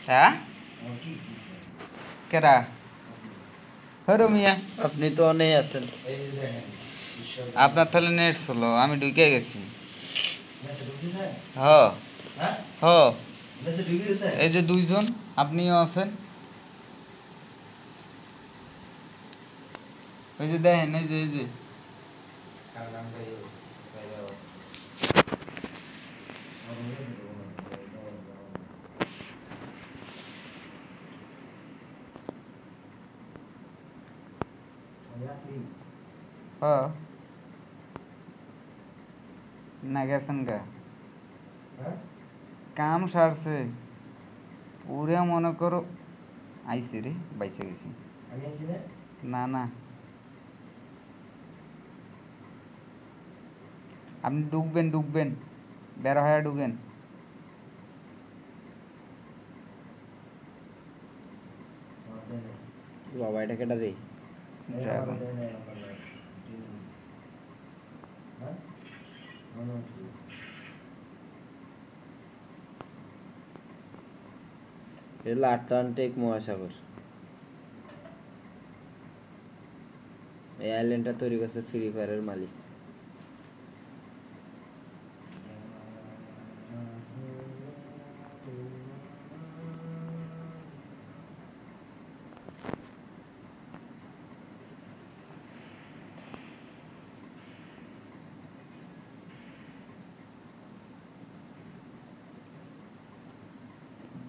হ্যাঁ কেরা হরো মিয়া আপনি তো অনেক আছেন। আপনার তাহলে নেট ছিল আমি ঢুকে গেছি হ হ এই যে দুইজন আপনিও আছেন ওই যে দেখেন এই যে হ না গেছেন গা কাম সারছে পুরা মনে করো আইসে রে বাইসে গেছি না না আপনি ঢুকবেন বের হয়ে ঢুকেন বাবা এটা কেটা রে? ড্রাগন এটা আটলান্টিক মহাসাগর। এই আইল্যান্ডটা তৈরি করছে ফ্রি ফায়ারের মালিক।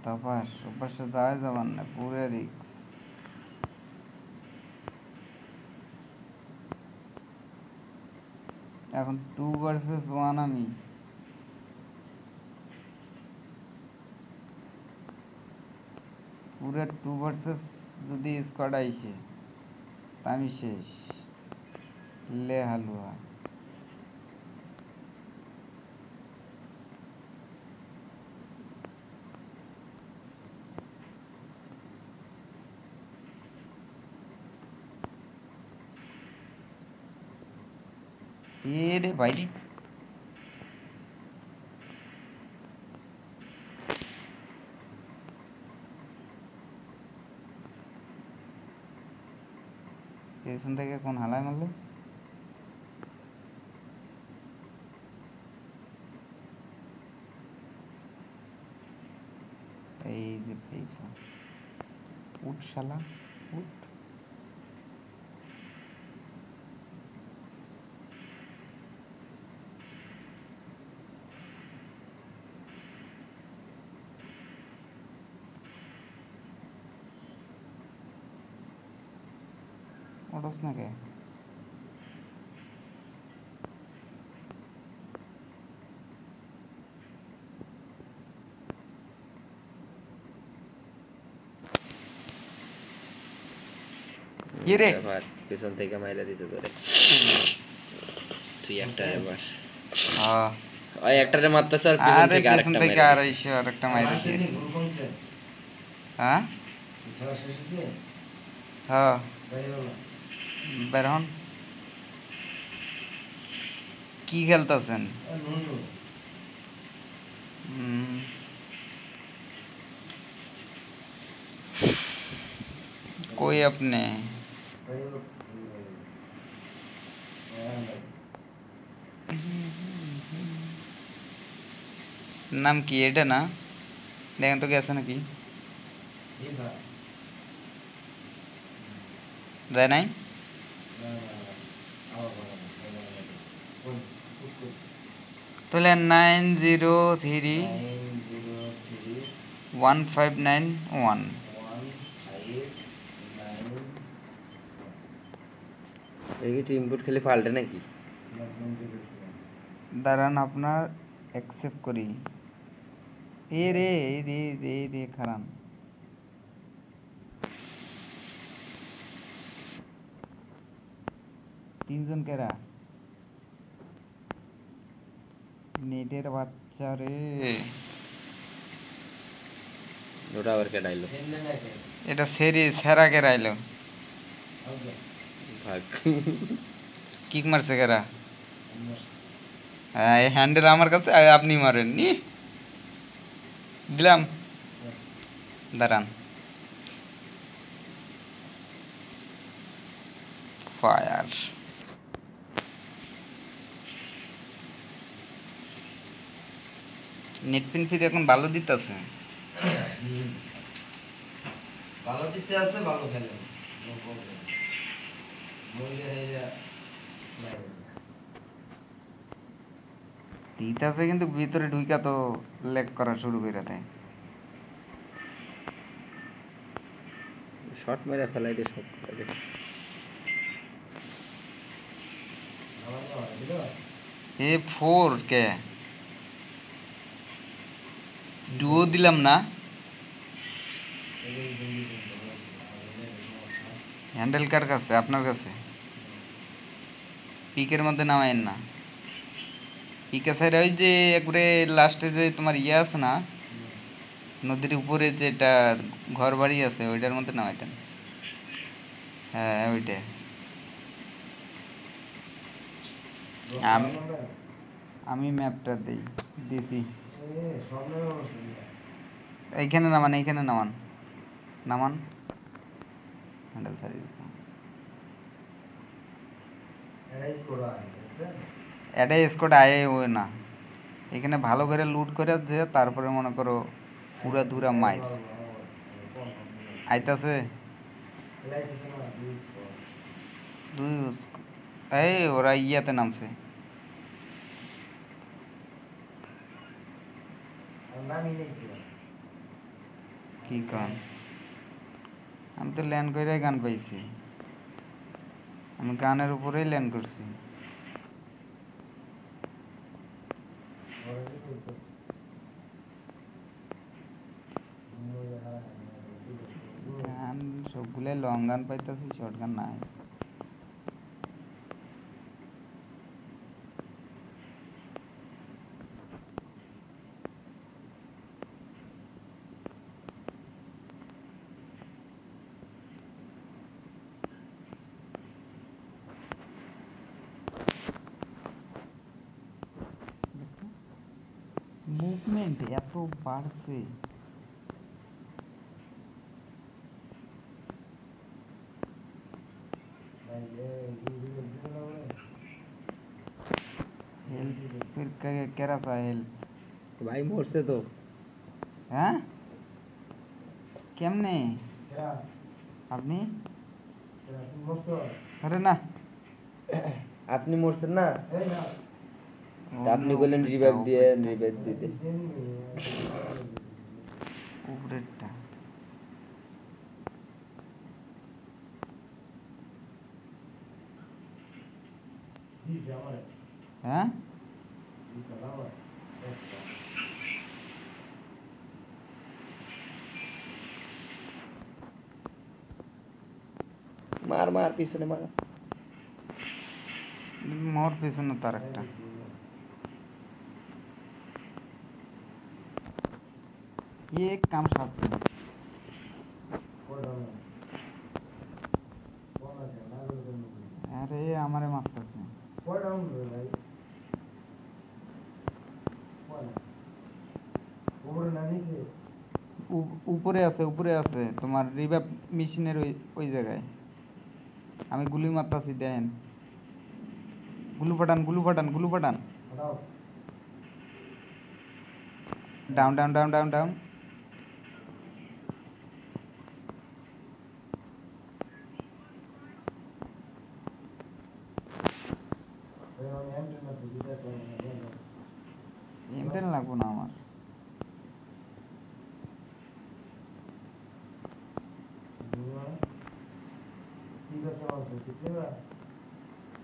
তাপাস ওপাশে যাবার না পুরে রিক্স এখন 2 ভার্সেস 1 আমি পুরো 2 ভার্সেস যদি স্কোয়াড আইসে তা আমি শেষ লে হালুয়া রে বাইরে পেছন থেকে কোন হালায় মারলো এই যে পেছন উঠ শালা উঠ ওঠস না কে কি রে পেছন থেকে মাইরা দিতে তোরে তুই একটা এবার হ্যাঁ ওই একটারে মারতেছ আর পেছন থেকে আরেকটা মাইরা দিয়ে হ্যাঁ হ্যাঁ বের হন কি খেলতেছেন কই আপনি নাম কি এটা না দেখেন তো গেছে নাকি যায় নাই তাহলে 903159 এই কি ইনপুট খালি ফাল্টে নাকি দাঁড়ান আপনার অ্যাকসেপ্ট করি এ রে খারাপ তিনজন কেরা নেটের বাচ্চা রে ওটা আবার কেডাইলো এটা সেরা কেরাইলো ভাগ কিক মারছে কেরা হ্যাঁ এই হ্যান্ডেল আমার কাছে আপনি মারেন নি দিলাম দাঁড়ান ফায়ার নেটপিন ফির এখন ভালো দিতেছে ভালো দিতে আছে ভালো খেলেন মইলে হেয়া নাই দিতেছে কিন্তু ভিতরে ঢুইকা তো লেগ করা শুরু করে দেয় শর্ট মেরে ফেলাই দে সব আমার না দিল A4 কে ডুও দিলাম না এই জিনিস জিনিস হ্যান্ডেল কার কাছে আপনার কাছে পিকের মধ্যে নামাইন না পিকে সাইড ওই যে একবারে লাস্টে যে তোমার ইয়ে আছে না নদীর উপরে যেটা ঘর বাড়ি আছে ওইটার মধ্যে নামাইতেন হ্যাঁ ওইটা আমি ম্যাপটা দিছি এইখানে নামান এইখানে নামান নামান হ্যান্ডেল ছাড়িয়ে দিছি এটা স্কোয়াড আয়ে ওই না এখানে ভালো করে লুট করে দিয়ে তারপরে মনে করো পুরা ধুরা মাইর আইতাছে দুই এই ওরা ইয়াতে নামছে কি কান আমি তো ল্যান্ড করে গান পাইছি আমি গানের উপরেই ল্যান্ড করছি গান সবগুলাই লং গান পাইতেছি শর্ট গান নাই মুভমেন্ট এত বাড়ছে हेल्प फिर केरा सा हेल्प ভাই মরছে তো হ্যাঁ কেমনে আপনি আরে না আপনি মরছেন না তা আপনি অন্য বললেন রিভাইভ দিয়ে রিভাইভ দিতে উপরেরটা হ্যাঁ মার মার পিছনে মার মোর পিছনে তার একটা ये काम शास्त्र अरे हमारे मास्टर से উপরে আছে তোমার রিভাইভ মেশিনের ওই জায়গায় আমি গুলি মারতাছি দেন গুলু ফাটান down down down down down এমটেন লাগবো না আমার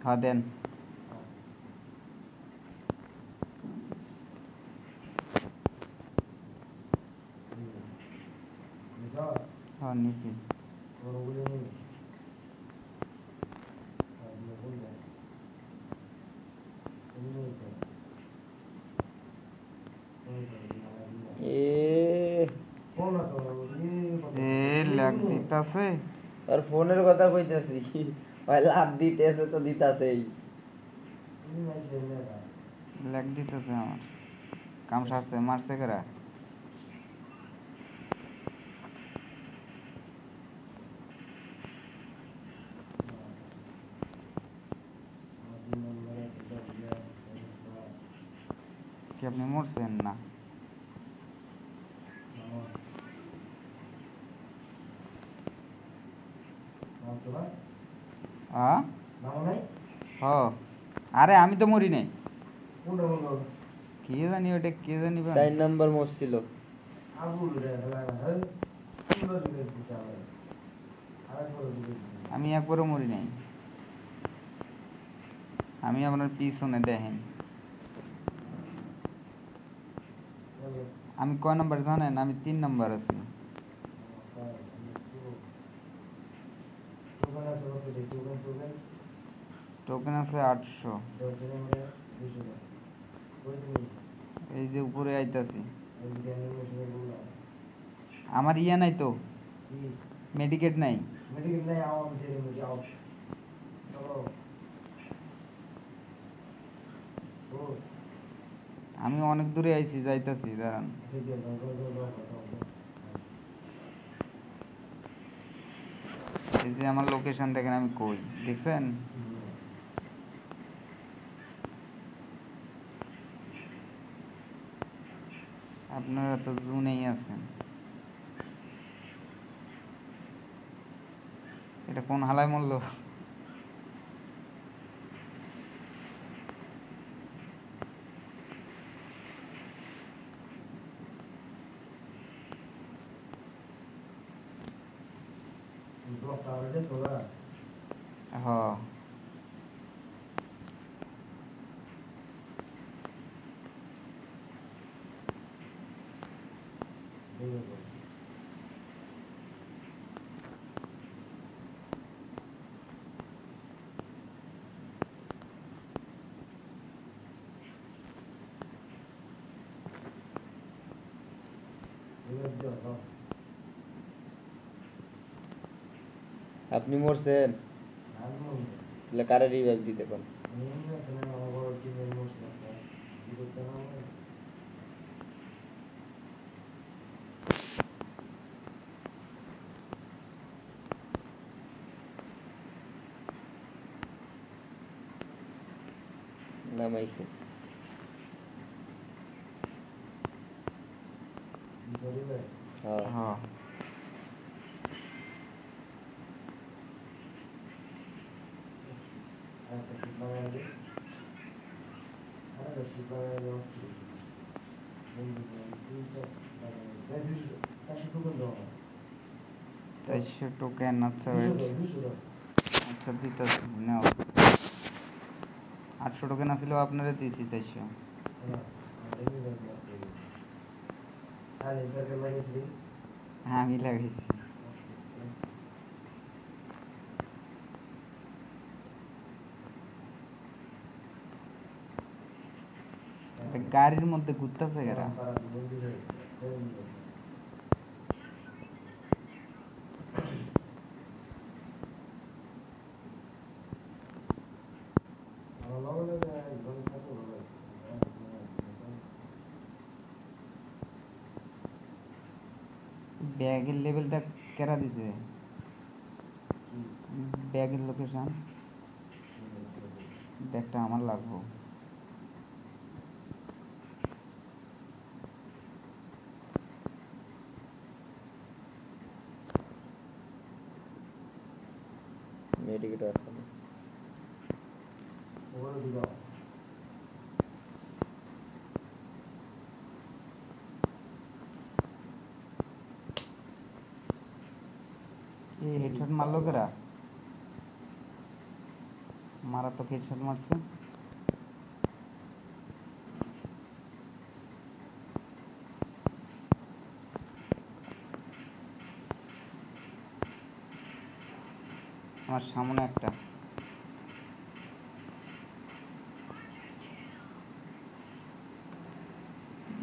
হ্যাঁ দেন হ্যাঁ নিছি লাগ দিতাছে আর ফোনের কথা কইতাছি ভাই লাভ দিতেছে তো দিতাছেই লাগ দিতেছে আমার কাম সারছে মারছে কেরা আপনি মরছেন না? নামো। নামছো না? আ নামো নাই? হ আরে আমি তো মরি নাই। কোনটা বলবো? কে জানি ওটা কে জানি বা 4 নাম্বার মরছিল। আবুল রে ফেলা না। হ্যাঁ? সুন্দর করে দিছে আবার। আরেকবার দিবে। আমি একবারও মরি নাই। আমি আপনার পিছনে দেখেন চলো। আমি কয় নাম্বার জানেন? আমি 3 নাম্বার আছি। টোকেন আছে কত রে? টোকেন টোকেন আছে 800। 10 মিনিটে 200 টাকা। কই তুমি? এই যে উপরে আইতাছি। এদিকে অ্যানিমেশনে বললাম। আমার ইয়া নাই তো, কি? মেডিকেট নাই। मेडिकल नहीं आओ हम तेरे मुझे आओ चलो ओ আমি অনেক দূরে আইছি, যাইতাছি দাঁড়ান। ठीक है जाओ এই যে আমার লোকেশন দেখেন আমি কই, দেখছেন? আপনারা তো জুনেই আছেন। এটা কোন হালায় মরলো? ब्लॉक टावर दे सोला হ देखो ये जाओ আপনি মরছেন? नाम बोल তাহলে কারে রিভাইভ দিতে কোন? नहीं ना सुना ना वो कि मैं मोर सकता ये तो नाम है নামাইছে। सॉरी भाई হ্যাঁ হ अरे कितना लगा अरे कितना लगा वस्तु बंदी तीन चार लगा दे 400 टोकन दो 400 টোকেন। আচ্ছা 200 wait। दो 200 दो আচ্ছা দিতাছি নাও। 800 টোকেন আছিল, আপনারে দিছি 400। हाँ अरे भी लग गया साइलेंसर कर लगे श्री হ্যাঁ আমি লাগাইছি। এটা গাড়ির মধ্যে ঘুরতেছে এরা। ব্যাগের লেভেলটা কেরা দিছে? ব্যাগের লোকেশন, ব্যাগটা আমার লাগবো। মেডিকেট আছে না? এই হেডশট মারলো কেরা? মারাত্মক হেডশট মারছে। আমার সামনে একটা।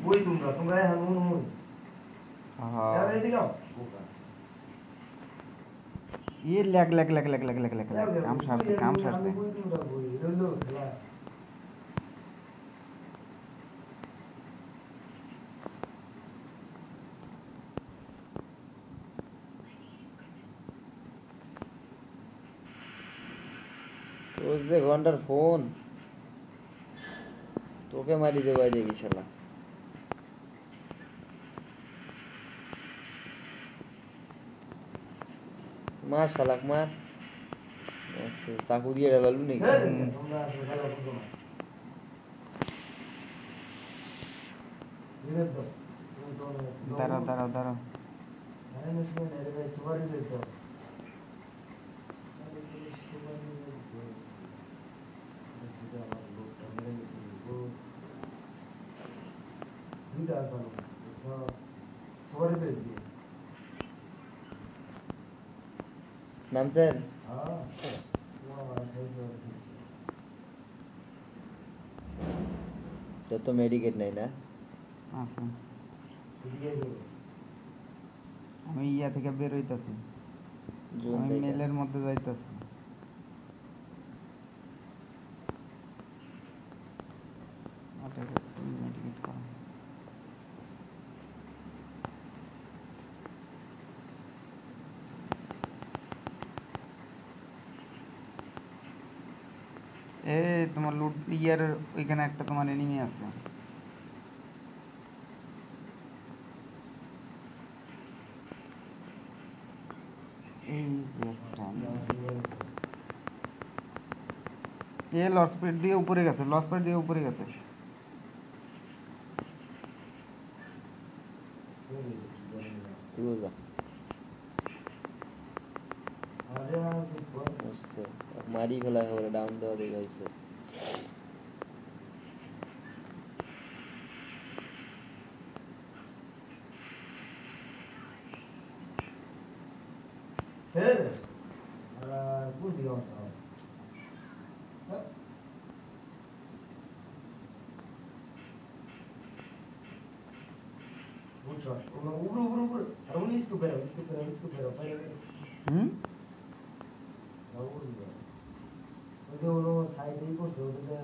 वही तुमरा हम हूं यार হ্যাঁ एदिকে आओ बोका ये leg leg leg leg leg leg leg leg কাম সারছে কাম সারছে। वही तुमरा वही लो खेला ওই যে ঘন্টার ফোন, তোকে মারি দেবো আজ এই শালা মার শালাক মার চাকু দিয়ে ঢালালু নাকি হ্যাঁ তোমরা আসলে খেলা বুঝো না বিবেক দাও তুমি তো দাঁড়াও দাঁড়াও দাঁড়াও হ্যাঁ মুশকিল নেই রে ভাই সুপার বিবেক দাও চলো চলো সুপার বিবেক দাও সেটা আমার লোকটা মেরে দিল দুইটা আসালো সুপার বিবেক দিয়ে নামছেন হ্যাঁ তোমার খাইছে তোর তো মেডিকেট নাই না আছে এদিকে বেরো আমি ইয়া থেকে বের হইতাছি জোন আমি থেকে। মেলের মধ্যে যাইতাছি মেডিকেট করা এ তোমার লুট ইয়ার ওইখানে একটা তোমার এনিমি আছে এই যে একটা এ লস স্পিড দিয়ে উপরে গেছে লস স্পিড দিয়ে উপরে গেছে তুই যা আরে আছে কোন বুঝছে মারি ফেলা হবে ডাউন দেওয়া দেখে হয়েছে হ্যাঁ আর কোন দিকে আসছে হ্যাঁ উঠছ উপরে উপরে উপরে আর উনি इसको पैर पैर হুম ওই যে ওর সাইডেই করছে ওটা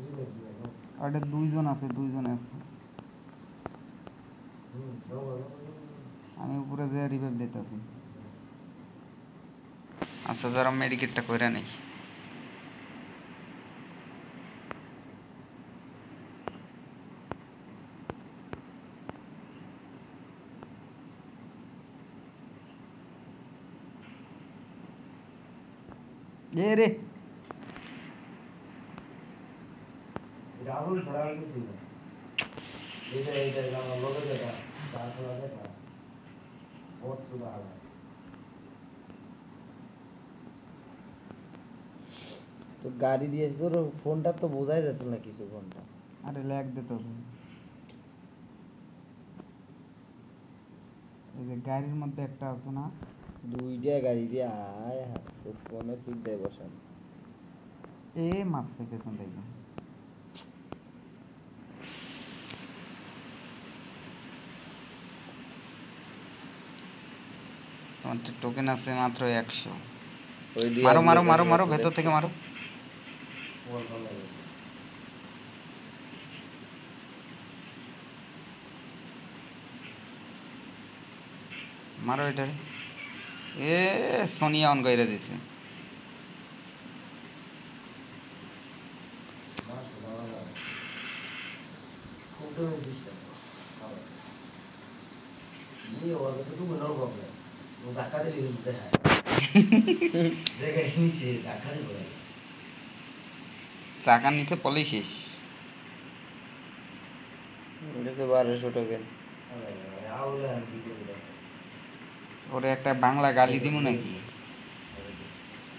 রিভাইভ দিয়ে দাও ওটা দুইজন আছে যাও আমি উপরে যে রিভাইভ দিতেছি আচ্ছা যারা মেডিকেটটা কইরা নেই এ রে এটা আগুন ছাড়া আর কিছু না এটা আমার লোকে যেটা তারপর দেখা বহুত সুদা হবে তো গাড়ি দিয়ে তোর ফোনটা তো বোঝাই যাচ্ছে না কিছু ফোনটা আরে ল্যাগ দিতেছে এই যে গাড়ির মধ্যে একটা আছে না দুইটা গাড়ি দিয়ে আয় হায় তোর ফোনে তুই দেয় বসান এ মারছে পেছন থেকে তোমার টোকেন আছে মাত্র 100 ওই দিয়ে মারো আমি মারো দেখলাম মারো মারো তো ভেতর দেখছি। থেকে মারো ওর ভালো লাগছে মারো এটারে এ সোনিয়া অন কইরা দিছে মারছে ভালো খুব ড্যামেজ দিচ্ছে ये और वैसे तो बनो प्रॉब्लम वो धक्का दे लिखते हैं जगह नहीं से धक्का दे बोले চাকার নিচে পলেই শেষ এটা তো 1200 টোকেন अरे आओले हम की कर दे ওরে একটা বাংলা গালি দিমু নাকি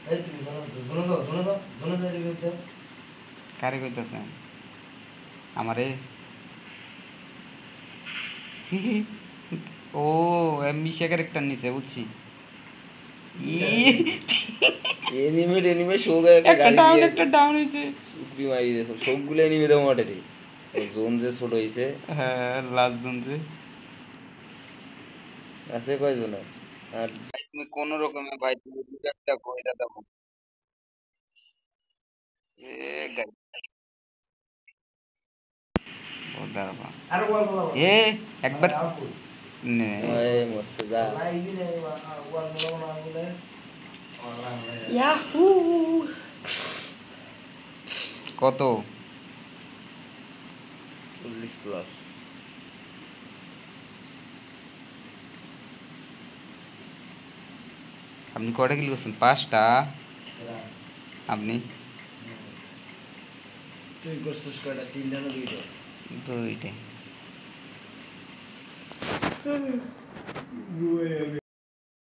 ए तुम सुनो तो रिव्यू दे কারে কইতাছেন আমারে ও মিশা ক্যারেক্টার নিছে বুঝছি এনিমে শো গায় একটা একটা গাড়ি ডাউন দিয়ে একটা ডাউন হইছে সুত্রি মারি দিয়েছে সবগুলো এনিমে দাও মাঠে জোন যে ছোট হইছে হ্যাঁ লাস্ট জন যে আছে কয়জন আর তুমি কোন রকমে ভাই তুমি একটা কইরা দাও এ গাড়ি ও দাঁড়াবা अरे वो बोला এ একবার নে এই মস্ত যা लाइव ही नहीं वो बोला ना बोले কত প্লাস। আপনি কয়টা কিল করছেন? 5টা। এরা আপনি তুই করছিস কয়টা? 3টা না 2টা? 2টা।